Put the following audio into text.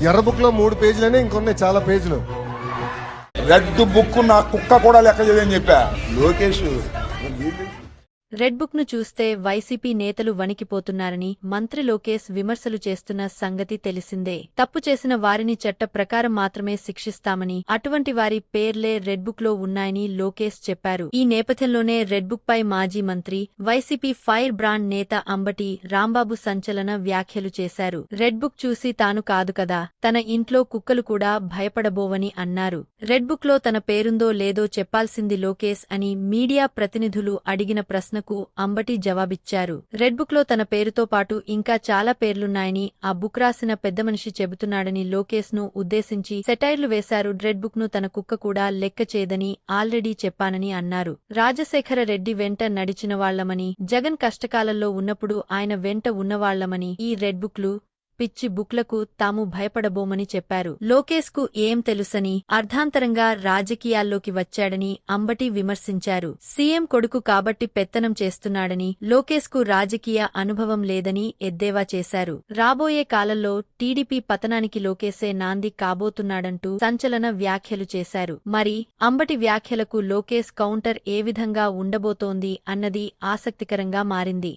ఎర్ర బుక్ లో 3 పేజీలనే ఇంకొన్నాయి చాలా పేజీలు. రెడ్ బుక్ నా కుక్క కూడా లెక్క చేయదని చెప్పా లోకేష్. రెడ్ బుక్ ను చూస్తే వైసీపీ నేతలు వణికిపోతున్నారని మంత్రి లోకేష్ విమర్శలు చేస్తున్న సంగతి తెలిసిందే. తప్పు చేసిన వారిని చట్ట ప్రకారం మాత్రమే శిక్షిస్తామని, అటువంటి వారి పేర్లే రెడ్ బుక్ లో ఉన్నాయని లోకేష్ చెప్పారు. ఈ నేపథ్యంలోనే రెడ్ బుక్ పై మాజీ మంత్రి, వైసీపీ ఫైర్ బ్రాండ్ నేత అంబటి రాంబాబు సంచలన వ్యాఖ్యలు చేశారు. రెడ్ బుక్ చూసి తాను కాదు కదా, తన ఇంట్లో కుక్కలు కూడా భయపడబోవని అన్నారు. రెడ్ బుక్ లో తన పేరుందో లేదో చెప్పాల్సింది లోకేష్ అని మీడియా ప్రతినిధులు అడిగిన ప్రశ్న అంబటి జవాబిచ్చారు. రెడ్ బుక్ లో తన పేరుతో పాటు ఇంకా చాలా పేర్లున్నాయని ఆ బుక్ రాసిన పెద్ద మనిషి చెబుతున్నాడని లోకేష్ ను ఉద్దేశించి సెటైర్లు వేశారు. రెడ్ బుక్ ను తన కుక్క కూడా లెక్క చేయదని ఆల్రెడీ చెప్పానని అన్నారు. రాజశేఖర రెడ్డి వెంట నడిచిన వాళ్లమని, జగన్ కష్టకాలంలో ఉన్నప్పుడు ఆయన వెంట ఉన్నవాళ్లమని, ఈ రెడ్ బుక్లు పిచ్చి బుక్లకు తాము భయపడబోమని చెప్పారు. లోకేష్ కు ఏం తెలుసని అర్ధాంతరంగా రాజకీయాల్లోకి వచ్చాడని అంబటి విమర్శించారు. సీఎం కొడుకు కాబట్టి పెత్తనం చేస్తున్నాడని, లోకేష్ కు రాజకీయ అనుభవం లేదని ఎద్దేవా చేశారు. రాబోయే కాలంలో టీడీపీ పతనానికి లోకేశే నాంది కాబోతున్నాడంటూ సంచలన వ్యాఖ్యలు చేశారు. మరి అంబటి వ్యాఖ్యలకు లోకేష్ కౌంటర్ ఏ విధంగా ఉండబోతోంది అన్నది ఆసక్తికరంగా మారింది.